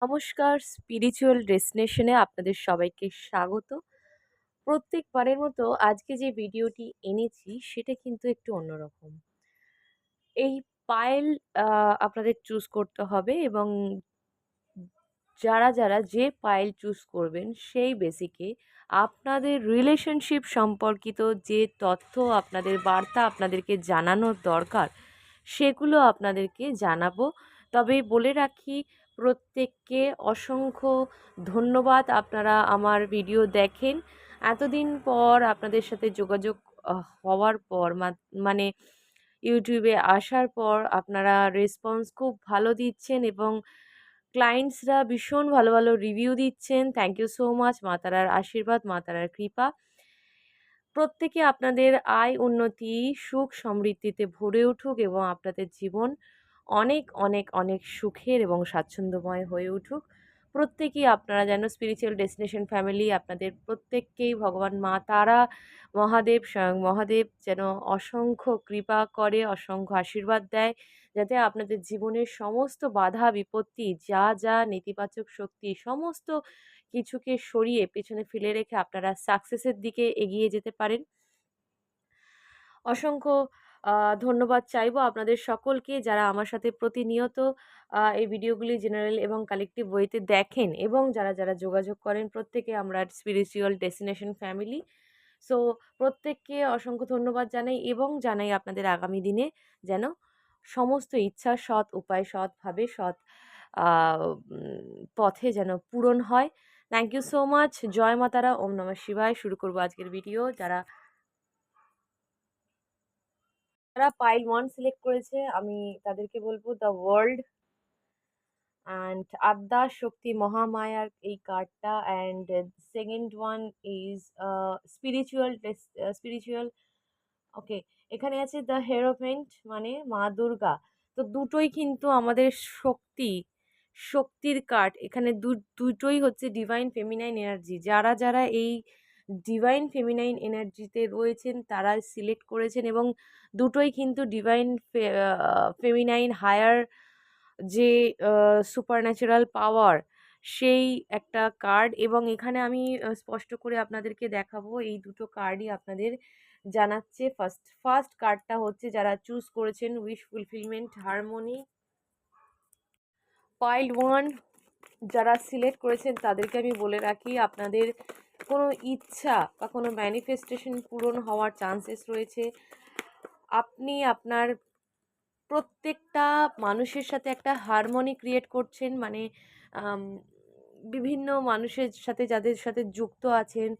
নমস্কার, স্পিরিচুয়াল ডেস্টিনেশনে আপনাদের সবাইকে স্বাগত। প্রত্যেকবারের মতো আজকে যে ভিডিওটি এনেছি সেটা কিন্তু একটু অন্যরকম। এই পাইল আপনাদের চুজ করতে হবে এবং যারা যে পাইল চুজ করবেন সেই বেসিকে আপনাদের রিলেশনশিপ সম্পর্কিত যে তথ্য আপনাদের বার্তা আপনাদেরকে জানানোর দরকার সেগুলো আপনাদেরকে জানাবো। তবে বলে রাখি, প্রত্যেককে অসংখ্য ধন্যবাদ। আপনারা আমার ভিডিও দেখেন, এতদিন পর আপনাদের সাথে যোগাযোগ হওয়ার পর মানে ইউটিউবে আসার পর আপনারা রেসপন্স খুব ভালো দিচ্ছেন এবং ক্লায়েন্টসরা ভীষণ ভালো ভালো রিভিউ দিচ্ছেন। Thank you so much. মা তারার আশীর্বাদ, মা তারার কৃপা প্রত্যেকে আপনাদের আয় উন্নতি, সুখ সমৃদ্ধিতে ভরে উঠুক এবং আপনাদের জীবন অনেক অনেক অনেক সুখের এবং স্বাচ্ছন্দ্যময় হয়ে উঠুক। প্রত্যেকেই আপনারা যেন স্পিরিচুয়াল ডেস্টিনেশন ফ্যামিলি, আপনাদের প্রত্যেককেই ভগবান মা তারা, মহাদেব, স্বয়ং মহাদেব যেন অসংখ্য কৃপা করে, অসংখ্য আশীর্বাদ দেয়, যাতে আপনাদের জীবনের সমস্ত বাধা বিপত্তি, যা যা নেতিবাচক শক্তি, সমস্ত কিছুকে সরিয়ে পেছনে ফেলে রেখে আপনারা সাকসেসের দিকে এগিয়ে যেতে পারেন। অসংখ্য ধন্যবাদ চাইবো আপনাদের সকলকে, যারা আমার সাথে প্রতিনিয়ত এই ভিডিওগুলি জেনারেল এবং কালেক্টিভ ওয়েতে দেখেন এবং যারা যোগাযোগ করেন। প্রত্যেকে আমরা স্পিরিচুয়াল ডেস্টিনেশন ফ্যামিলি। সো প্রত্যেককে অসংখ্য ধন্যবাদ জানাই এবং জানাই আপনাদের আগামী দিনে যেন সমস্ত ইচ্ছা সৎ উপায়, সৎভাবে, সৎ আ পথে যেন পূরণ হয়। Thank you so much. জয় মা তারা। ওম নমঃ শিবায়। শুরু করব আজকের ভিডিও। যারা পাইল 1 সিলেক্ট করেছে আমি তাদেরকে বলব the world and Adya Shakti মহামায়ার এই কার্ডটা, and second one is spiritual spiritual. Okay, এখানে আছে দ্য হেরোফেন্ট মানে মা দুর্গা। তো দুটোই কিন্তু আমাদের শক্তির কার্ড। এখানে দুটোই হচ্ছে ডিভাইন ফেমিনাইন এনার্জি। যারা এই ডিভাইন ফেমিনাইন এনার্জিতে রয়েছেন তারা সিলেক্ট করেছেন এবং দুটোই কিন্তু ডিভাইন ফেমিনাইন হায়ার যে সুপারন্যাচারাল পাওয়ার, সেই একটা কার্ড। এবং এখানে আমি স্পষ্ট করে আপনাদেরকে দেখাবো, এই দুটো কার্ডই আপনাদের জানাচ্ছে। ফার্স্ট কার্ডটা হচ্ছে যারা চুজ করেছেন উইশ ফুলফিলমেন্ট হারমোনি। পাইল 1 যারা সিলেক্ট করেছেন তাদেরকে আমি বলে রাখি, আপনাদের কোনো ইচ্ছা বা কোনো ম্যানিফেস্টেশন পূরণ হওয়ার চান্সেস রয়েছে। আপনি আপনার প্রত্যেকটা মানুষের সাথে একটা হারমোনি ক্রিয়েট করছেন, মানে আম, বিভিন্ন মানুষের সাথে যাদের সাথে যুক্ত আছেন,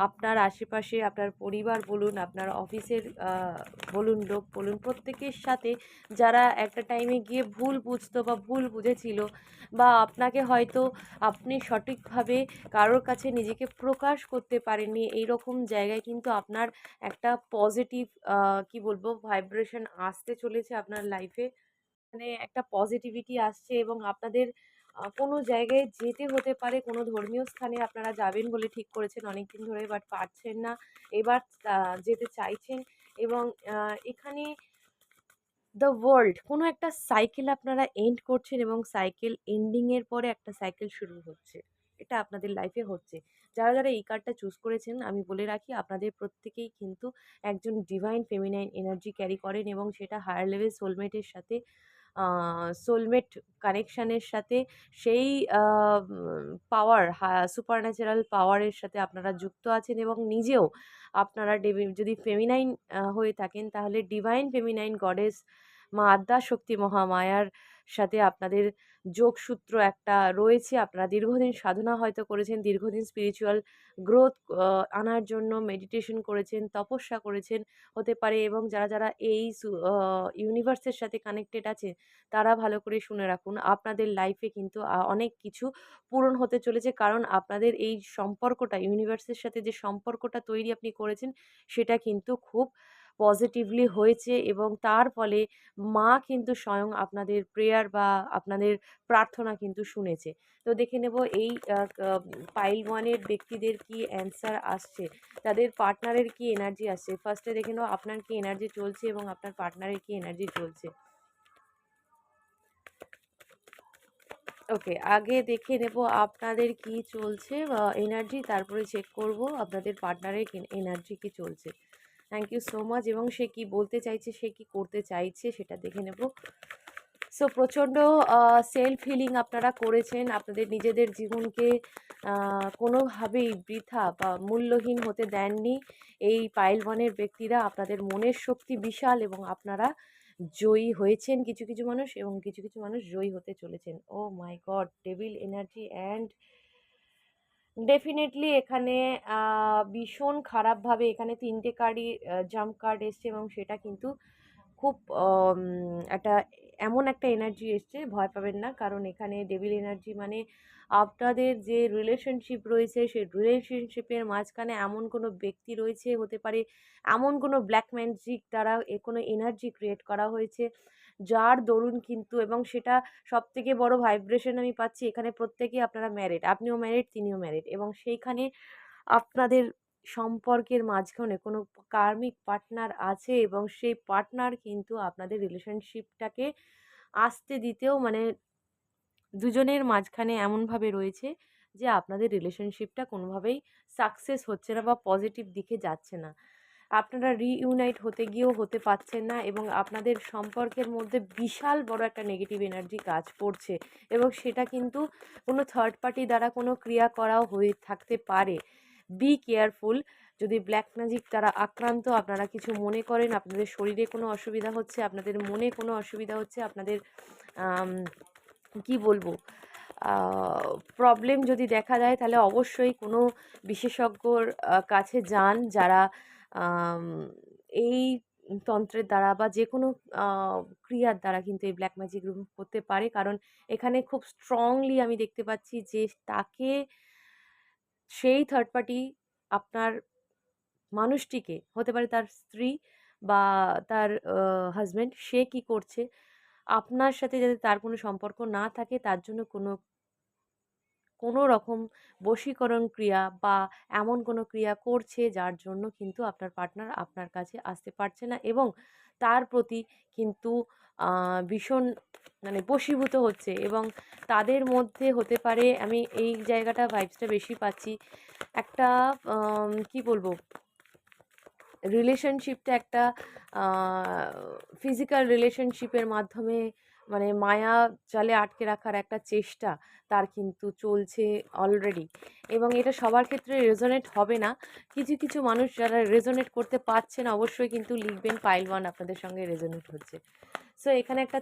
আপনার আশেপাশে আপনার পরিবার বলুন, আপনার অফিসের বলুন, লোক বলুন, প্রত্যেকের সাথে যারা একটা টাইমে গিয়ে ভুল বুঝতো বা ভুল বুঝেছিল, বা আপনাকে হয়তো আপনি সঠিকভাবে কারোর কাছে নিজেকে প্রকাশ করতে পারেননি, এই রকম জায়গায় কিন্তু আপনার একটা পজিটিভ কি বলবো ভাইব্রেশন আসতে চলেছে আপনার লাইফে। মানে একটা পজিটিভিটি আসছে এবং আপনাদের কোনো জায়গায় যেতে হতে পারে, কোনো ধর্মীয় স্থানে আপনারা যাবেন বলে ঠিক করেছেন অনেকদিন ধরে, বাট পারছেন না, এবার যেতে চাইছেন। এবং এখানে দ্য ওয়ার্ল্ড কোনো একটা সাইকেল আপনারা এন্ড করছেন এবং সাইকেল এন্ডিংয়ের পরে একটা সাইকেল শুরু হচ্ছে, এটা আপনাদের লাইফে হচ্ছে। যারা এই কার্ডটা চুজ করেছেন আমি বলে রাখি, আপনাদের প্রত্যেকেই কিন্তু একজন ডিভাইন ফেমিনাইন এনার্জি ক্যারি করেন এবং সেটা হায়ার লেভেল সোলমেটের সাথে সোলমেট কানেকশানের সাথে, সেই পাওয়ার সুপারন্যাচারাল পাওয়ারের সাথে আপনারা যুক্ত আছেন এবং নিজেও আপনারা যদি ফেমিনাইন হয়ে থাকেন তাহলে ডিভাইন ফেমিনাইন গডেস মা আদ্যা শক্তি মহামায়ার সাথে আপনাদের যোগসূত্র একটা রয়েছে। আপনারা দীর্ঘদিন সাধনা হয়তো করেছেন, দীর্ঘদিন স্পিরিচুয়াল গ্রোথ আনার জন্য মেডিটেশন করেছেন, তপস্যা করেছেন হতে পারে, এবং যারা এই ইউনিভার্সের সাথে কানেক্টেড আছে তারা ভালো করে শুনে রাখুন, আপনাদের লাইফে কিন্তু অনেক কিছু পূরণ হতে চলেছে। কারণ আপনাদের এই সম্পর্কটা, ইউনিভার্সের সাথে যে সম্পর্কটা তৈরি আপনি করেছেন সেটা কিন্তু খুব পজিটিভলি হয়েছে এবং তার ফলে মা কিন্তু স্বয়ং আপনাদের প্রেয়ার বা আপনাদের প্রার্থনা কিন্তু শুনেছে। তো দেখে নেব এই পাইল 1 এর ব্যক্তিদের কি অ্যান্সার আসছে, তাদের পার্টনারের কি এনার্জি আসছে। ফার্স্টে দেখে নেব আপনার কি এনার্জি চলছে এবং আপনার পার্টনারের কি এনার্জি চলছে। ওকে, আগে দেখে নেব আপনাদের কি চলছে বা এনার্জি, তারপরে চেক করব আপনাদের পার্টনারের এনার্জি কি চলছে। Thank you so much. এবং সে কি বলতে চাইছে, সে কি করতে চাইছে সেটা দেখে নেব। সো প্রচণ্ড সেলফ হিলিং আপনারা করেছেন, আপনাদের নিজেদের জীবনকে কোনোভাবেই বৃথা বা মূল্যহীন হতে দেননি এই পাইল ওয়ানের ব্যক্তিরা। আপনাদের মনের শক্তি বিশাল এবং আপনারা জয়ী হয়েছেন কিছু কিছু মানুষ, এবং কিছু কিছু মানুষ জয়ী হতে চলেছেন। Oh my God, devil energy and definitely এখানে ভীষণ খারাপভাবে এখানে ৩টে কার্ডই জাম্প কার্ড এসছে, এবং সেটা কিন্তু খুব একটা এমন একটা এনার্জি এসছে, ভয় পাবেন না। কারণ এখানে ডেভিল এনার্জি মানে আপনাদের যে রিলেশনশিপ রয়েছে সেই রিলেশনশিপের মাঝখানে এমন কোনো ব্যক্তি রয়েছে, হতে পারে এমন কোনো ব্ল্যাক ম্যাজিক দ্বারা কোনো এনার্জি ক্রিয়েট করা হয়েছে যার দরুন কিন্তু, এবং সেটা সবথেকে বড় ভাইব্রেশন আমি পাচ্ছি এখানে, প্রত্যেকেই আপনারা ম্যারিড, আপনিও ম্যারিড, তিনিও ম্যারিড, এবং সেইখানে আপনাদের সম্পর্কের মাঝখানে কোনো কার্মিক পার্টনার আছে, এবং সেই পার্টনার কিন্তু আপনাদের রিলেশনশিপটাকে আসতে দিতেও মানে দুজনের মাঝখানে এমনভাবে রয়েছে যে আপনাদের রিলেশনশিপটা কোনোভাবেই সাকসেস হচ্ছে না বা পজিটিভ দিকে যাচ্ছে না। আপনারা রিইউনাইট হতে গিয়েও হতে পারছেন না, এবং আপনাদের সম্পর্কের মধ্যে বিশাল বড় একটা নেগেটিভ এনার্জি কাজ করছে, এবং সেটা কিন্তু কোনো থার্ড পার্টি দ্বারা কোনো ক্রিয়া করাও হয়ে থাকতে পারে। Be careful. যদি ব্ল্যাক ম্যাজিক দ্বারা আক্রান্ত আপনারা কিছু মনে করেন, আপনাদের শরীরে কোনো অসুবিধা হচ্ছে, আপনাদের মনে কোনো অসুবিধা হচ্ছে, আপনাদের কি বলবো প্রবলেম যদি দেখা যায়, তাহলে অবশ্যই কোনো বিশেষজ্ঞর কাছে যান, যারা আম, এই তন্ত্রের দ্বারা বা যে কোনো ক্রিয়ার দ্বারা কিন্তু এই ব্ল্যাক ম্যাজিক রিমুভ করতে পারে। কারণ এখানে খুব স্ট্রংলি আমি দেখতে পাচ্ছি যে তাকে, সেই থার্ড পার্টি আপনার মানুষটিকে, হতে পারে তার স্ত্রী বা তার হাজব্যান্ড, সে কি করছে আপনার সাথে, যাতে তার কোনো সম্পর্ক না থাকে তার জন্য কোনো কোনো রকম বশীকরণ ক্রিয়া বা এমন কোনো ক্রিয়া করছে যার জন্য কিন্তু আপনার পার্টনার আপনার কাছে আসতে পারছে না, এবং তার প্রতি কিন্তু ভীষণ মানে বশীভূত হচ্ছে। এবং তাদের মধ্যে হতে পারে, আমি এই জায়গাটা ভাইবসটা বেশি পাচ্ছি, একটা কি বলবো, রিলেশনশিপটা একটা ফিজিক্যাল রিলেশনশিপের মাধ্যমে মানে মায়া জালে আটকে রাখার একটা চেষ্টা তার কিন্তু চলছে অলরেডি, এবং এটা সবার ক্ষেত্রে রেজোনেট হবে না। কিছু কিছু মানুষ যারা রেজোনেট করতে পারছেন অবশ্যই কিন্তু লিখবেন পাইল ওয়ান আপনাদের সঙ্গে রেজোনেট হচ্ছে। সো এখানে একটা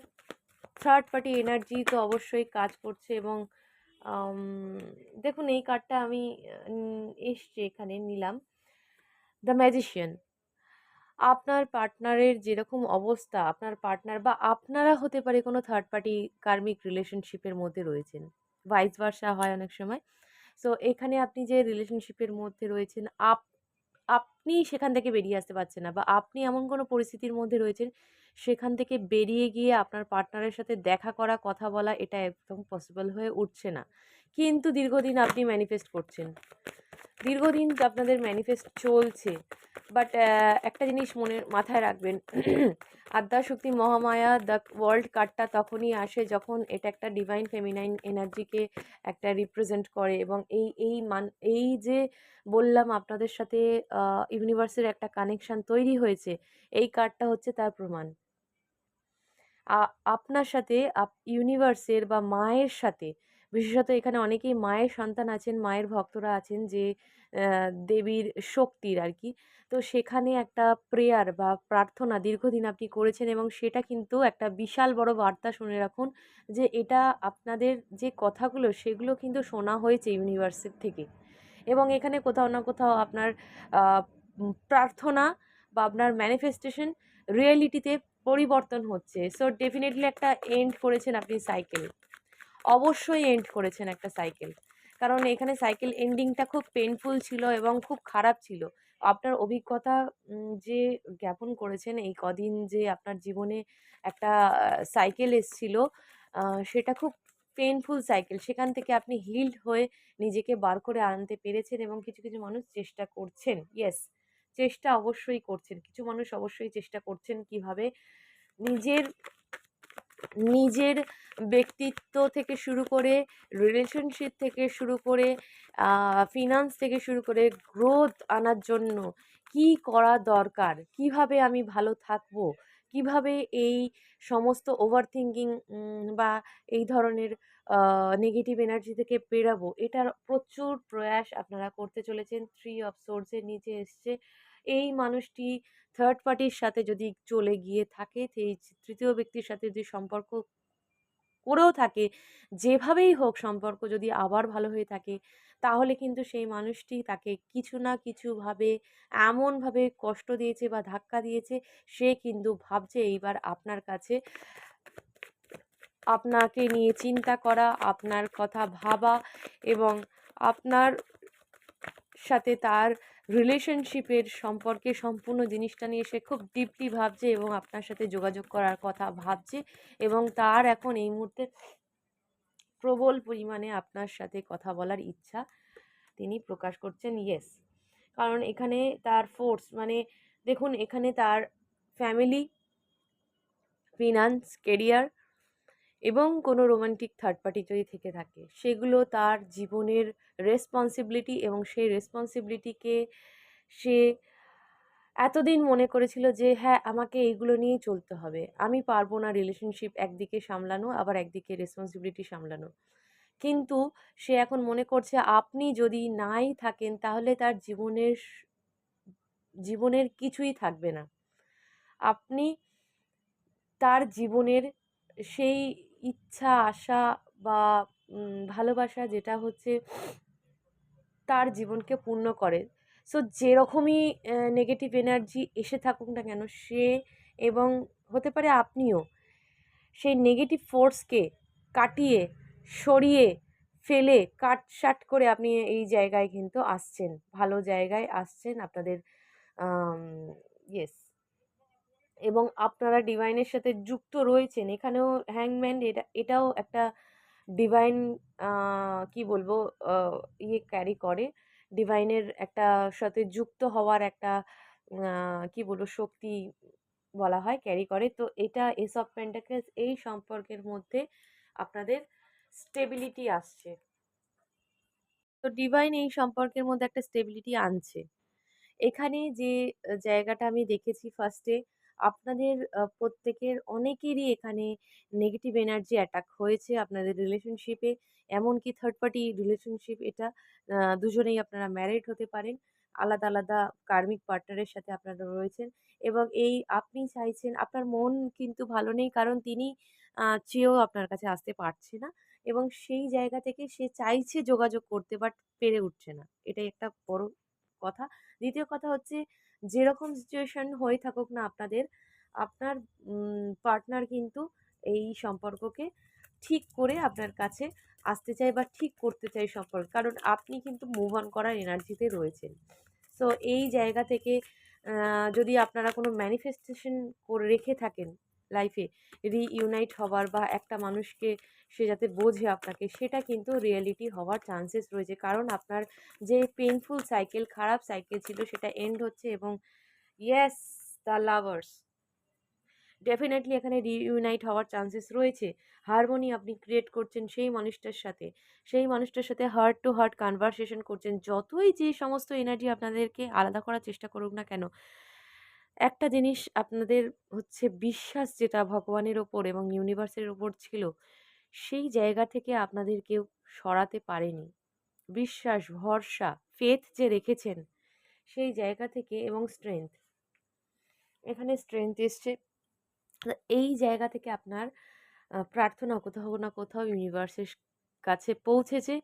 থার্ড পার্টি এনার্জি তো অবশ্যই কাজ করছে, এবং দেখুন এই কার্ডটা আমি এসছে এখানে নিলাম, দ্য ম্যাজিশিয়ান। আপনার পার্টনারের যেরকম অবস্থা, আপনার পার্টনার বা আপনারা হতে পারে কোনো থার্ড পার্টি কার্মিক রিলেশনশিপের মধ্যে রয়েছেন, ভাইস ভার্সা হয় অনেক সময়। সো এখানে আপনি যে রিলেশনশিপের মধ্যে রয়েছেন, আপনি সেখান থেকে বেরিয়ে আসতে পারছেন না, বা আপনি এমন কোনো পরিস্থিতির মধ্যে রয়েছেন সেখান থেকে বেরিয়ে গিয়ে আপনার পার্টনারের সাথে দেখা করা, কথা বলা, এটা একদম পসিবল হয়ে উঠছে না। কিন্তু দীর্ঘদিন আপনি ম্যানিফেস্ট করছেন, দীর্ঘদিন আপনাদের ম্যানিফেস্ট চলছে। বাট একটা জিনিস মনে মাথায় রাখবেন, আদ্যাশক্তি মহামায়া দ্য ওয়ার্ল্ড কার্ডটা তখনই আসে যখন এটা একটা ডিভাইন ফেমিনাইন এনার্জিকে একটা রিপ্রেজেন্ট করে, এবং এই যে বললাম আপনাদের সাথে ইউনিভার্সের একটা কানেকশান তৈরি হয়েছে, এই কার্ডটা হচ্ছে তার প্রমাণ। আপনার সাথে ইউনিভার্সের বা মায়ের সাথে, বিশেষত এখানে অনেকেই মায়ের সন্তান আছেন, মায়ের ভক্তরা আছেন, যে দেবীর শক্তির আর কি। তো সেখানে একটা প্রেয়ার বা প্রার্থনা দীর্ঘদিন আপনি করেছেন, এবং সেটা কিন্তু একটা বিশাল বড় বার্তা, শুনে রাখুন যে এটা আপনাদের যে কথাগুলো সেগুলো কিন্তু শোনা হয়েছে ইউনিভার্সের থেকে, এবং এখানে কোথাও না কোথাও আপনার প্রার্থনা বা আপনার ম্যানিফেস্টেশন রিয়েলিটিতে পরিবর্তন হচ্ছে। সো ডেফিনেটলি একটা এন্ড করেছেন আপনি সাইকেল, অবশ্যই এন্ড করেছেন একটা সাইকেল। কারণ এখানে সাইকেল এন্ডিংটা খুব পেইনফুল ছিল এবং খুব খারাপ ছিল। আপনার অভিজ্ঞতা যে জ্ঞাপন করেছেন এই কদিন, যে আপনার জীবনে একটা সাইকেল এসছিল, সেটা খুব পেইনফুল সাইকেল। সেখান থেকে আপনি হিলড হয়ে নিজেকে বার করে আনতে পেরেছেন, এবং কিছু কিছু মানুষ চেষ্টা করছেন, ইয়েস, চেষ্টা অবশ্যই করছেন, কিছু মানুষ অবশ্যই চেষ্টা করছেন কিভাবে নিজের নিজের ব্যক্তিত্ব থেকে শুরু করে, রিলেশনশিপ থেকে শুরু করে, ফিনান্স থেকে শুরু করে গ্রোথ আনার জন্য কি করা দরকার, কিভাবে আমি ভালো থাকবো, কিভাবে এই সমস্ত ওভার থিঙ্কিং বা এই ধরনের নেগেটিভ এনার্জি থেকে বেরাবো, এটার প্রচুর প্রয়াস আপনারা করতে চলেছেন। 3 অফ সোর্সের নিচে এসছে। এই মানুষটি থার্ড পার্টির সাথে যদি চলে গিয়ে থাকে, সেই তৃতীয় ব্যক্তির সাথে যদি সম্পর্ক করেও থাকে, যেভাবেই হোক সম্পর্ক যদি আবার ভালো হয়ে থাকে, তাহলে কিন্তু সেই মানুষটি তাকে কিছু না কিছুভাবে এমনভাবে কষ্ট দিয়েছে বা ধাক্কা দিয়েছে, সে কিন্তু ভাবছে এইবার আপনার কাছে আপনাকে নিয়ে চিন্তা করা, আপনার কথা ভাবা এবং আপনার সাথে তার রিলেশনশিপের সম্পর্কে সম্পূর্ণ জিনিসটা নিয়ে সে খুব ডিপলি ভাবছে এবং আপনার সাথে যোগাযোগ করার কথা ভাবছে এবং তার এখন এই মুহূর্তে প্রবল পরিমাণে আপনার সাথে কথা বলার ইচ্ছা তিনি প্রকাশ করছেন। ইয়েস, কারণ এখানে তার ফোর্স মানে দেখুন, এখানে তার ফ্যামিলি, ফিনান্স, কেরিয়ার এবং কোনো রোমান্টিক থার্ড পার্টি যদি থেকে থাকে, সেগুলো তার জীবনের রেসপন্সিবিলিটি এবং সেই রেসপন্সিবিলিটিকে সে এতদিন মনে করেছিল যে হ্যাঁ, আমাকে এইগুলো নিয়েই চলতে হবে, আমি পারবো না রিলেশনশিপ একদিকে সামলানো আবার একদিকে রেসপন্সিবিলিটি সামলানো। কিন্তু সে এখন মনে করছে আপনি যদি নাই থাকেন তাহলে তার জীবনের কিছুই থাকবে না। আপনি তার জীবনের সেই ইচ্ছা, আশা বা ভালোবাসা যেটা হচ্ছে তার জীবনকে পূর্ণ করে। সো যেরকমই নেগেটিভ এনার্জি এসে থাকুক না কেন, সে এবং হতে পারে আপনিও সেই নেগেটিভ ফোর্সকে কাটিয়ে, সরিয়ে ফেলে, কাটছাঁট করে আপনি এই জায়গায় কিন্তু আসছেন। ভালো জায়গায় আসছেন আপনাদের ইয়েস, এবং আপনারা ডিভাইনের সাথে যুক্ত রয়েছেন। এখানেও হ্যাংম্যান, এটাও একটা ডিভাইন কি বলবো ইয়ে ক্যারি করে। ডিভাইনের একটা সাথে যুক্ত হওয়ার একটা কি বলবো শক্তি বলা হয়, ক্যারি করে। তো এটা এস অফ পেন্টাকেলস, এই সম্পর্কের মধ্যে আপনাদের স্টেবিলিটি আসছে। তো ডিভাইন এই সম্পর্কের মধ্যে একটা স্টেবিলিটি আনছে। এখানে যে জায়গাটা আমি দেখেছি ফার্স্টে, আপনাদের প্রত্যেকের অনেকেরই এখানে নেগেটিভ এনার্জি অ্যাটাক হয়েছে আপনাদের রিলেশনশিপে। এমনকি থার্ড পার্টি রিলেশনশিপ এটা। দুজনেই আপনারা ম্যারিড হতে পারেন। আলাদা, আলাদা কার্মিক পার্টনারের সাথে আপনারা রয়েছেন এবং এই আপনি চাইছেন, আপনার মন কিন্তু ভালো নেই কারণ তিনি চেয়েও আপনার কাছে আসতে পারছে না এবং সেই জায়গা থেকে সে চাইছে যোগাযোগ করতে বাট পেরে উঠছে না। এটাই একটা বড় কথা। দ্বিতীয় কথা হচ্ছে, যেরকম সিচুয়েশন হয়ে থাকুক না আপনাদের, আপনার পার্টনার কিন্তু এই সম্পর্ককে ঠিক করে আপনার কাছে আসতে চায় বা ঠিক করতে চায় সম্পর্ক, কারণ আপনি কিন্তু মুভ অন করার এনার্জিতে রয়েছেন। সো এই জায়গা থেকে যদি আপনারা কোনো ম্যানিফেস্টেশন করে রেখে থাকেন লাইফে, রিইউনাইট হবার বা একটা মানুষকে সে যাতে বোঝে আপনাকে, সেটা কিন্তু রিয়েলিটি হওয়ার চান্সেস রয়েছে। কারণ আপনার যে পেইনফুল সাইকেল, খারাপ সাইকেল ছিল, সেটা এন্ড হচ্ছে এবং ইয়েস, দ্য লাভার্স ডেফিনেটলি এখানে রিইউনাইট হওয়ার চান্সেস রয়েছে। হারমোনি আপনি ক্রিয়েট করছেন সেই মানুষটার সাথে, সেই মানুষটার সাথে হার্ট টু হার্ট কনভারসেশন করছেন। যতই যে সমস্ত এনার্জি আপনাদেরকে আলাদা করার চেষ্টা করুক না কেন, একটা জিনিস আপনাদের হচ্ছে বিশ্বাস, যেটা ভগবানের ওপর এবং ইউনিভার্সের ওপর ছিল, সেই জায়গা থেকে আপনাদের কেউ সরাতে পারেনি। বিশ্বাস, ভরসা, ফেথ যে রেখেছেন সেই জায়গা থেকে, এবং স্ট্রেংথ, এখানে স্ট্রেংথ এসছে। এই জায়গা থেকে আপনার প্রার্থনা কোথাও না কোথাও ইউনিভার্সের কাছে পৌঁছেছে।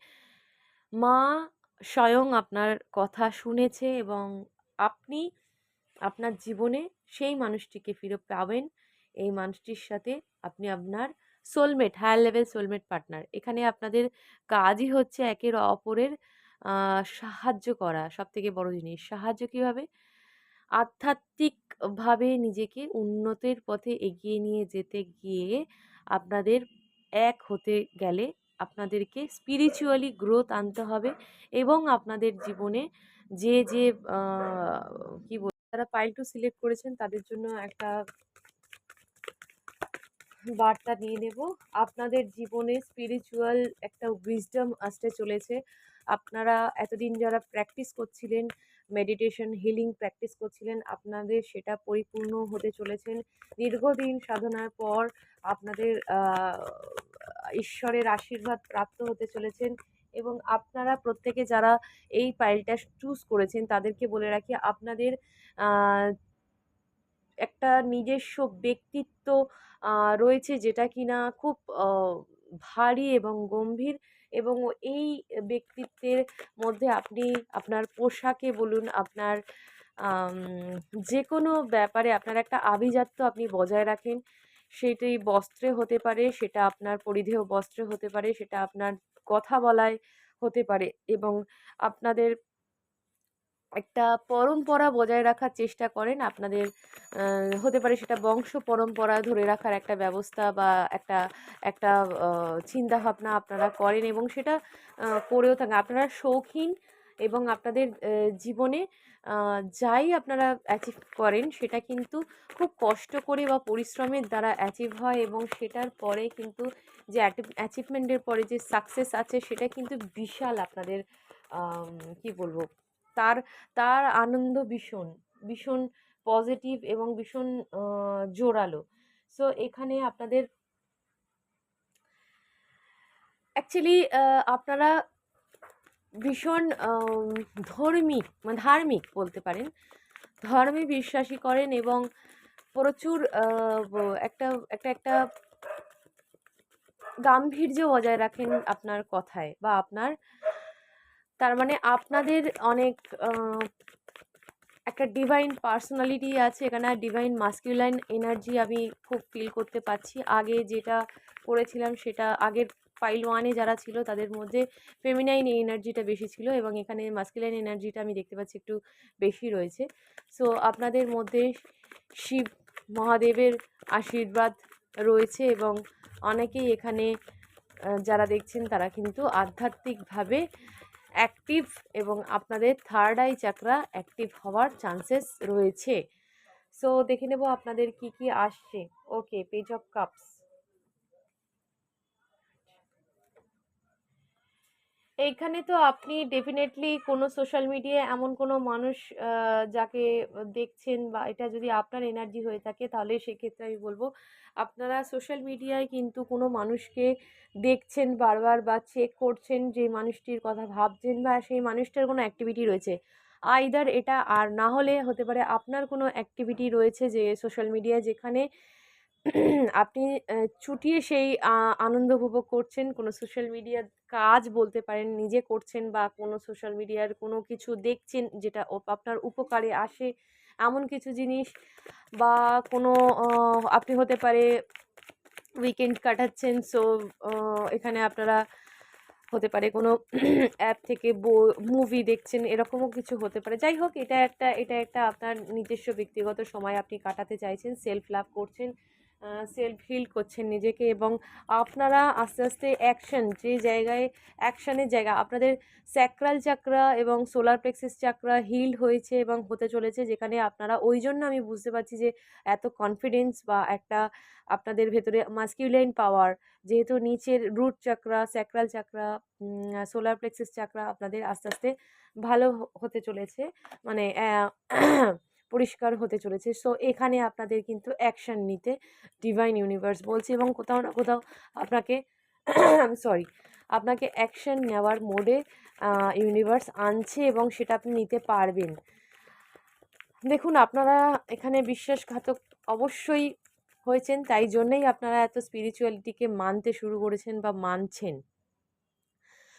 মা স্বয়ং আপনার কথা শুনেছে এবং আপনি আপনার জীবনে সেই মানুষটিকে ফিরে পাবেন। এই মানুষটির সাথে আপনি আপনার soulmate, higher level soulmate partner. এখানে আপনাদের কাজই হচ্ছে একের অপরের সাহায্য করা। সবথেকে বড় জিনিস, সাহায্য কীভাবে? আধ্যাত্মিকভাবে নিজেকে উন্নতির পথে এগিয়ে নিয়ে যেতে গিয়ে আপনাদের এক হতে গেলে আপনাদেরকে স্পিরিচুয়ালি গ্রোথ আনতে হবে এবং আপনাদের জীবনে যে কি বলবো, যারা পাইল টু সিলেক্ট করেছেন তাদের জন্য একটা বার্তা নিয়ে নেব। আপনাদের জীবনে স্পিরিচুয়াল একটা উইজডম আসতে চলেছে। আপনারা এতদিন যারা প্র্যাকটিস করছিলেন, মেডিটেশন, হিলিং প্র্যাকটিস করছিলেন, আপনাদের সেটা পরিপূর্ণ হতে চলেছেন। দীর্ঘদিন সাধনার পর আপনাদের ঈশ্বরের আশীর্বাদ প্রাপ্ত হতে চলেছেন এবং আপনারা প্রত্যেকে যারা এই পাইলটা চুজ করেছেন তাদেরকে বলে রাখি, আপনাদের আহ একটা নিজস্ব ব্যক্তিত্ব রয়েছে যেটা কিনা খুব ভারী এবং গম্ভীর, এবং এই ব্যক্তিত্বের মধ্যে আপনি আপনার পোশাকে বলুন, আপনার আম, যে কোনো ব্যাপারে আপনার একটা আভিজাত্য আপনি বজায় রাখেন। সেটি বস্ত্রে হতে পারে, সেটা আপনার পরিধেয় বস্ত্রে হতে পারে, সেটা আপনার কথা বলায় হতে পারে, এবং আপনাদের একটা পরম্পরা বজায় রাখার চেষ্টা করেন। আপনাদের হতে পারে সেটা বংশ পরম্পরা ধরে রাখার একটা ব্যবস্থা বা একটা একটা চিন্তাভাবনা আপনারা করেন এবং সেটা করেও থাকেন। আপনারা শৌখিন এবং আপনাদের জীবনে যাই আপনারা অ্যাচিভ করেন সেটা কিন্তু খুব কষ্ট করে বা পরিশ্রমের দ্বারা অ্যাচিভ হয়, এবং সেটার পরে কিন্তু যে অ্যাচিভমেন্টের পরে যে সাকসেস আছে সেটা কিন্তু বিশাল আপনাদের কি বলবো, তার তার আনন্দ ভীষণ ভীষণ পজিটিভ এবং ভীষণ জোরালো। সো এখানে আপনাদের অ্যাকচুয়ালি আপনারা ভীষণ ধর্মিক, মানে ধার্মিক বলতে পারেন, ধর্মে বিশ্বাসী করেন এবং প্রচুর একটা একটা একটা গাম্ভীর্য বজায় রাখেন আপনার কথায় বা আপনার, তার মানে আপনাদের অনেক একটা ডিভাইন পার্সোনালিটি আছে এখানে, ডিভাইন মাস্কুলাইন এনার্জি আমি খুব ফিল করতে পারছি। আগে যেটা করেছিলাম সেটা আগের পাইল ওয়ানে যারা ছিল তাদের মধ্যে ফেমিনাইন এনার্জিটা বেশি ছিল এবং এখানে মাস্কুলাইন এনার্জিটা আমি দেখতে পাচ্ছি একটু বেশি রয়েছে। সো আপনাদের মধ্যে শিব মহাদেবের আশীর্বাদ রয়েছে এবং অনেকেই এখানে যারা দেখছেন তারা কিন্তু আধ্যাত্মিকভাবে অ্যাক্টিভ এবং আপনাদের থার্ড আই চাকরা অ্যাক্টিভ হওয়ার চান্সেস রয়েছে। সো দেখে নেব আপনাদের কি কি আসছে। ওকে, পেজ অফ কাপস। এইখানে তো আপনি ডেফিনেটলি কোনো সোশ্যাল মিডিয়ায় এমন কোনো মানুষ যাকে দেখছেন, বা এটা যদি আপনার এনার্জি হয়ে থাকে তাহলে সেক্ষেত্রে আমি বলবো আপনারা সোশ্যাল মিডিয়ায় কিন্তু কোনো মানুষকে দেখছেন বারবার বা চেক করছেন, যে মানুষটির কথা ভাবছেন বা সেই মানুষটার কোনো অ্যাক্টিভিটি রয়েছে। আইদার এটা আর না হলে হতে পারে আপনার কোনো অ্যাক্টিভিটি রয়েছে যে সোশ্যাল মিডিয়ায়, যেখানে আপনি চুটিয়ে সেই আনন্দ উপভোগ করছেন। কোনো সোশ্যাল মিডিয়ার কাজ বলতে পারেন নিজে করছেন, বা কোনো সোশ্যাল মিডিয়ার কোনো কিছু দেখছেন যেটা আপনার উপকারে আসে এমন কিছু জিনিস, বা কোনো আপনি হতে পারে উইকেন্ড কাটাচ্ছেন। সো এখানে আপনারা হতে পারে কোনো অ্যাপ থেকে মুভি দেখছেন, এরকমও কিছু হতে পারে। যাই হোক, এটা একটা আপনার নিজস্ব ব্যক্তিগত সময় আপনি কাটাতে চাইছেন, সেলফ লাভ করছেন, সেলফ হিল করছেন নিজেকে, এবং আপনারা আস্তে আস্তে অ্যাকশন, যে জায়গায় অ্যাকশনের জায়গা আপনাদের স্যাক্রাল চাকরা এবং সোলার প্লেক্সাস চাকরা হিল হয়েছে এবং হতে চলেছে, যেখানে আপনারা ওই জন্য আমি বুঝতে পারছি যে এত কনফিডেন্স বা একটা আপনাদের ভেতরে মাস্কিউলাইন পাওয়ার, যেহেতু নিচের রুট চাকরা, স্যাক্রাল চাকরা, সোলার প্লেক্সাস চাকরা আপনাদের আস্তে আস্তে ভালো হতে চলেছে, মানে পরিষ্কার হতে চলেছে। সো এখানে আপনাদের কিন্তু অ্যাকশন নিতে ডিভাইন ইউনিভার্স বলছে, এবং কোথাও না কোথাও আপনাকে সরি আপনাকে অ্যাকশন নেওয়ার মোডে ইউনিভার্স আনছে এবং সেটা আপনি নিতে পারবেন। দেখুন, আপনারা এখানে বিশ্বাসঘাতক অবশ্যই হয়েছেন, তাই জন্যই আপনারা এত স্পিরিচুয়ালিটিকে মানতে শুরু করেছেন বা মানছেন।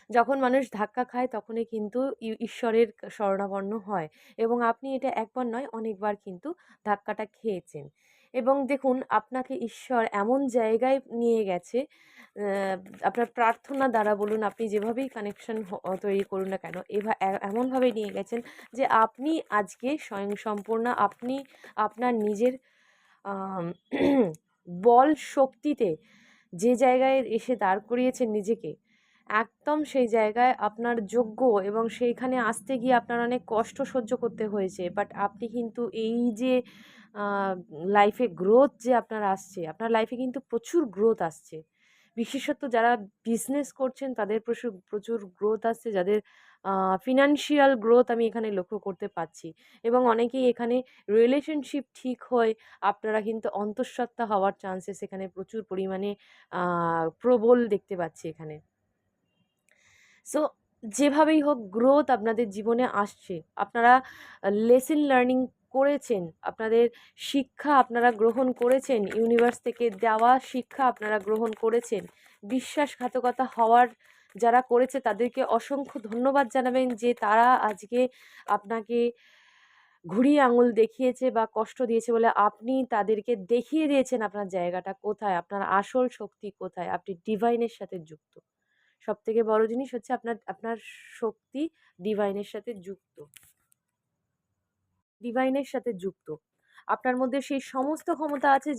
যখন মানুষ ধাক্কা খায় তখনই কিন্তু ঈশ্বরের শরণাপন্ন হয়, এবং আপনি এটা একবার নয় অনেকবার কিন্তু ধাক্কাটা খেয়েছেন। এবং দেখুন, আপনাকে ঈশ্বর এমন জায়গায় নিয়ে গেছে, আপনার প্রার্থনা দ্বারা বলুন, আপনি যেভাবেই কানেকশন তৈরি করুন না কেন, এমনভাবে নিয়ে গেছেন যে আপনি আজকে স্বয়ংসম্পূর্ণ। আপনি আপনার নিজের বল শক্তিতে যে জায়গায় এসে দাঁড় করিয়েছেন নিজেকে, একদম সেই জায়গায় আপনার যোগ্য, এবং সেইখানে আসতে গিয়ে আপনার অনেক কষ্ট সহ্য করতে হয়েছে, বাট আপনি কিন্তু এই যে লাইফে গ্রোথ যে আপনার আসছে, আপনার লাইফে কিন্তু প্রচুর গ্রোথ আসছে। বিশেষত যারা বিজনেস করছেন তাদের প্রচুর প্রচুর গ্রোথ আসছে, যাদের ফিনান্সিয়াল গ্রোথ আমি এখানে লক্ষ্য করতে পারছি। এবং অনেকেই এখানে রিলেশনশিপ ঠিক হয়, আপনারা কিন্তু অন্তঃসত্ত্বা হওয়ার চান্সেস এখানে প্রচুর পরিমাণে প্রবল দেখতে পাচ্ছি এখানে। সো যেভাবেই হোক গ্রোথ আপনাদের জীবনে আসছে, আপনারা লেসন লার্নিং করেছেন, আপনাদের শিক্ষা আপনারা গ্রহণ করেছেন, ইউনিভার্স থেকে দেওয়া শিক্ষা আপনারা গ্রহণ করেছেন। বিশ্বাসঘাতকতা হওয়ার যারা করেছে তাদেরকে অসংখ্য ধন্যবাদ জানাবেন যে তারা আজকে আপনাকে ঘুরিয়ে আঙুল দেখিয়েছে বা কষ্ট দিয়েছে বলে আপনি তাদেরকে দেখিয়ে দিয়েছেন আপনার জায়গাটা কোথায়, আপনার আসল শক্তি কোথায়। আপনি ডিভাইনের সাথে যুক্ত। সবথেকে বড় জিনিস হচ্ছে আপনার আপনার শক্তি ডিভাইনের সাথে যুক্ত। ডিভাইনের সাথে যুক্ত। আপনার মধ্যে সেই সমস্ত ক্ষমতা আছে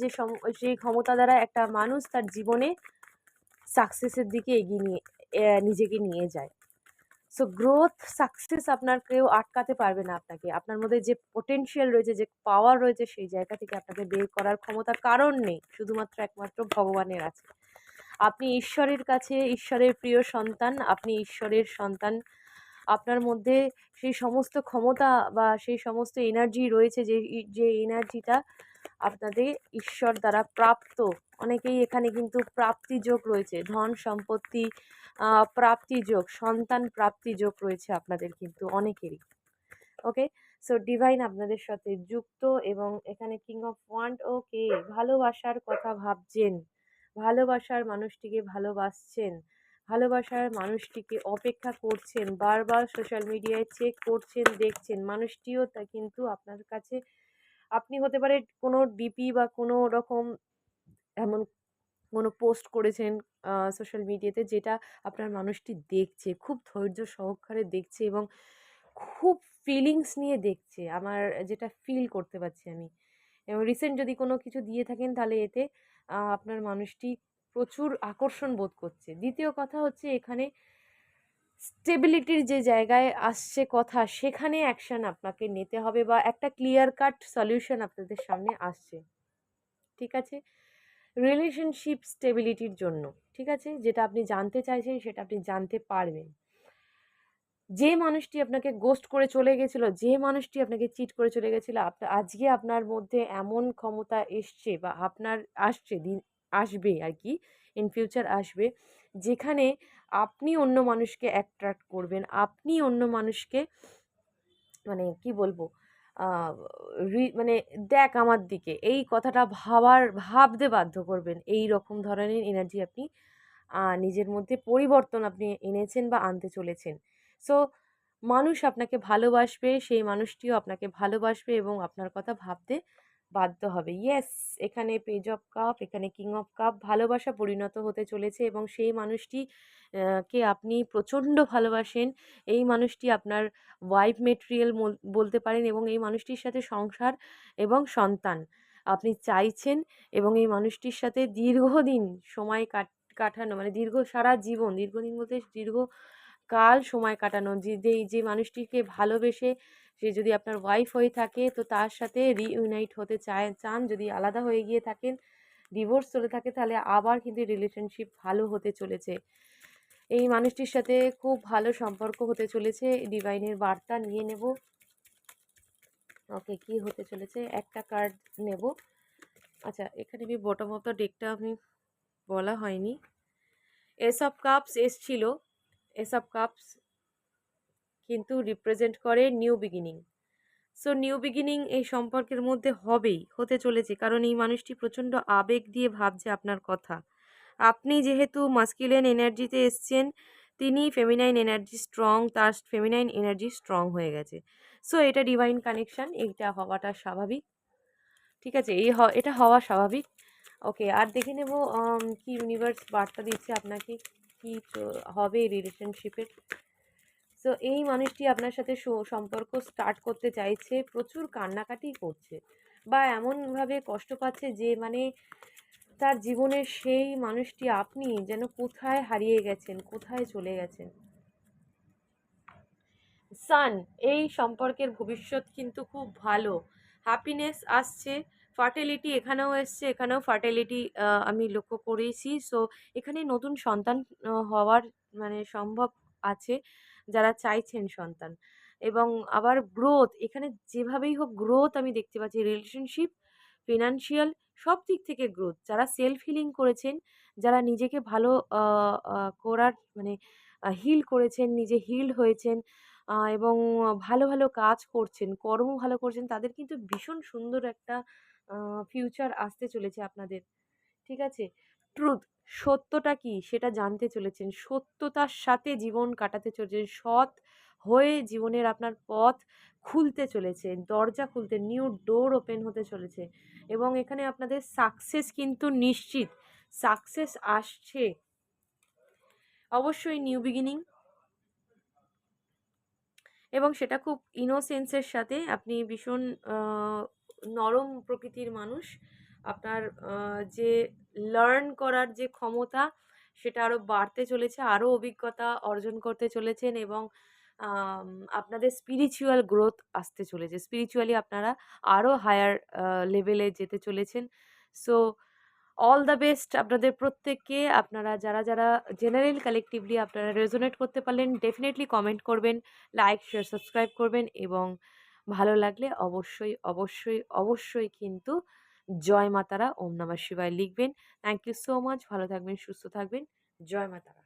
সেই ক্ষমতা দ্বারা একটা মানুষ তার জীবনে সাকসেসের দিকে এগিয়ে নিজেকে নিয়ে যায়। সো গ্রোথ, সাকসেস আপনার কেউ আটকাতে পারবে না আপনাকে। আপনার মধ্যে যে পোটেনশিয়াল রয়েছে, যে পাওয়ার রয়েছে, সেই জায়গা থেকে আপনাকে বের করার ক্ষমতা কারণ নেই, শুধুমাত্র একমাত্র ভগবানের আছে। আপনি ঈশ্বরের কাছে, ঈশ্বরের প্রিয় সন্তান, আপনি ঈশ্বরের সন্তান। আপনার মধ্যে সেই সমস্ত ক্ষমতা বা সেই সমস্ত এনার্জি রয়েছে, যে এনার্জিটা আপনাদের ঈশ্বর দ্বারা প্রাপ্ত। অনেকেই এখানে কিন্তু প্রাপ্তিযোগ রয়েছে, ধন সম্পত্তি প্রাপ্তিযোগ, সন্তান প্রাপ্তিযোগ রয়েছে আপনাদের কিন্তু অনেকেরই। ওকে, সো ডিভাইন আপনাদের সাথে যুক্ত। এবং এখানে কিং অফ ওয়ান্ড, ওকে, ভালোবাসার কথা ভাবছেন, ভালোবাসার মানুষটিকে ভালোবাসছেন, ভালোবাসার মানুষটিকে অপেক্ষা করছেন, বারবার সোশ্যাল মিডিয়ায় চেক করছেন, দেখছেন। মানুষটিও তা কিন্তু আপনার কাছে, আপনি হতে পারে কোনো ডিপি বা কোনো রকম এমন কোনো পোস্ট করেছেন সোশ্যাল মিডিয়াতে, যেটা আপনার মানুষটি দেখছে, খুব ধৈর্য সহকারে দেখছে এবং খুব ফিলিংস নিয়ে দেখছে, আমার যেটা ফিল করতে পারছি আমি। এবং রিসেন্ট যদি কোনো কিছু দিয়ে থাকেন তাহলে এতে আপনার মানুষটি প্রচুর আকর্ষণ বোধ করছে। দ্বিতীয় কথা হচ্ছে এখানে স্টেবিলিটির যে জায়গায় আসছে কথা, সেখানে অ্যাকশন আপনাকে নিতে হবে বা একটা ক্লিয়ার কাট সলিউশন আপনাদের সামনে আসছে। ঠিক আছে, রিলেশনশিপ স্টেবিলিটির জন্য, ঠিক আছে, যেটা আপনি জানতে চাইছেন সেটা আপনি জানতে পারবেন। যে মানুষটি আপনাকে গোস্ট করে চলে গেছিল, যে মানুষটি আপনাকে চিট করে চলে গেছিল, আজকে আপনার মধ্যে এমন ক্ষমতা এসছে বা আপনার আসছে, দিন আসবে আর কি, ইন ফিউচার আসবে, যেখানে আপনি অন্য মানুষকে অ্যাট্রাক্ট করবেন, আপনি অন্য মানুষকে, মানে কি বলবো, আহ, মানে দেখ আমার দিকে, এই কথাটা ভাবতে বাধ্য করবেন। এই রকম ধরনের এনার্জি আপনি নিজের মধ্যে পরিবর্তন আপনি এনেছেন বা আনতে চলেছেন। সো মানুষ আপনাকে ভালোবাসবে, সেই মানুষটিও আপনাকে ভালোবাসবে এবং আপনার কথা ভাবতে বাধ্য হবে। ইয়েস, এখানে পেজ অফ কাপ, এখানে কিং অফ কাপ, ভালোবাসা পরিণত হতে চলেছে এবং সেই মানুষটি কে আপনি প্রচণ্ড ভালোবাসেন। এই মানুষটি আপনার ওয়াইফ মেটেরিয়াল বলতে পারেন এবং এই মানুষটির সাথে সংসার এবং সন্তান আপনি চাইছেন এবং এই মানুষটির সাথে দীর্ঘদিন সময় কাটানো, মানে সারা জীবন, দীর্ঘদিন বলতে দীর্ঘকাল সময় কাটানো, যে মানুষটিকে ভালোবেসে সে যদি আপনার ওয়াইফ হয়ে থাকে তো তার সাথে রিইউনাইট হতে চান। যদি আলাদা হয়ে গিয়ে থাকেন, ডিভোর্স চলে থাকে, তাহলে আবার কিন্তু রিলেশনশিপ ভালো হতে চলেছে। এই মানুষটির সাথে খুব ভালো সম্পর্ক হতে চলেছে। ডিভাইনের বার্তা নিয়ে নেব। ওকে, কি হতে চলেছে, একটা কার্ড নেব। আচ্ছা, এখানে আমি বটম অফ দ্য ডেকটা আমি বলা হয়নি। এস অফ কাপস এসছিল। এস অফ কাপস কিন্তু রিপ্রেজেন্ট করে new beginning. So new beginning এই সম্পর্কের মধ্যে হতে চলেছে, কারণ এই মানুষটি প্রচণ্ড আবেগ দিয়ে ভাবছে আপনার কথা। আপনি যেহেতু মাস্কুলিন এনার্জিতে এসছেন, তিনি ফেমিনাইন এনার্জি স্ট্রং, তার ফেমিনাইন এনার্জি স্ট্রং হয়ে গেছে। সো এটা ডিভাইন কানেকশান, এইটা হওয়াটা স্বাভাবিক। ঠিক আছে, এটা হওয়া স্বাভাবিক। ওকে, আর দেখে নেব কি ইউনিভার্স বার্তা দিচ্ছে আপনাকে, কি হবে রিলেশনশিপের। সো এই মানুষটি আপনার সাথে সম্পর্ক স্টার্ট করতে চাইছে, প্রচুর কান্নাকাটি করছে বা এমনভাবে কষ্ট পাচ্ছে যে মানে তার জীবনের সেই মানুষটি আপনি যেন কোথায় হারিয়ে গেছেন, কোথায় চলে গেছেন। সান, এই সম্পর্কের ভবিষ্যৎ কিন্তু খুব ভালো। হ্যাপিনেস আসছে, ফার্টিলিটি এখানেও এসছে, এখানেও ফার্টিলিটি আমি লক্ষ্য করেছি। সো এখানে নতুন সন্তান হওয়ার মানে সম্ভব আছে, যারা চাইছেন সন্তান। এবং আবার গ্রোথ, এখানে যেভাবেই হোক গ্রোথ আমি দেখতে পাচ্ছি, রিলেশনশিপ, ফিনান্সিয়াল সব দিক থেকে গ্রোথ। যারা সেলফ হিলিং করেছেন, যারা নিজেকে ভালো করার মানে হিল করেছেন, নিজে হিলড হয়েছেন, এবং ভালো, ভালো কাজ করছেন, কর্ম ভালো করছেন, তাদের কিন্তু ভীষণ সুন্দর একটা ফিউচার আসতে চলেছে আপনাদের। ঠিক আছে? ট্রুথ, সত্যটা কি সেটা জানতে চলেছেন। সত্যতার সাথে জীবন কাটাতে চলেছেন। সৎ হয়ে জীবনের আপনার পথ খুলতে চলেছে। দরজা খুলতে, নিউ ডোর ওপেন হতে চলেছে। এবং এখানে আপনাদের সাকসেস কিন্তু নিশ্চিত। সাকসেস আসছে। অবশ্যই নিউ বিগিনিং, এবং সেটা খুব ইনোসেন্সের সাথে। আপনি ভীষণ নরম প্রকৃতির মানুষ। আপনার যে লার্ন করার যে ক্ষমতা, সেটা আরও বাড়তে চলেছে, আরও অভিজ্ঞতা অর্জন করতে চলেছেন, এবং আম আপনাদের স্পিরিচুয়াল গ্রোথ আসতে চলেছে। স্পিরিচুয়ালি আপনারা আরও হায়ার লেভেলে যেতে চলেছেন। সো অল দ্য বেস্ট আপনাদের প্রত্যেককে। আপনারা যারা, যারা জেনারেল কালেকটিভলি আপনারা রেজোনেট করতে পারলেন, ডেফিনেটলি কমেন্ট করবেন, লাইক, শেয়ার, সাবস্ক্রাইব করবেন, এবং ভালো লাগলে অবশ্যই, অবশ্যই, অবশ্যই কিন্তু জয় মা তারা, ওম নমঃ শিবায় লিখবেন। Thank you so much. ভালো থাকবেন, সুস্থ থাকবেন। জয় মা তারা।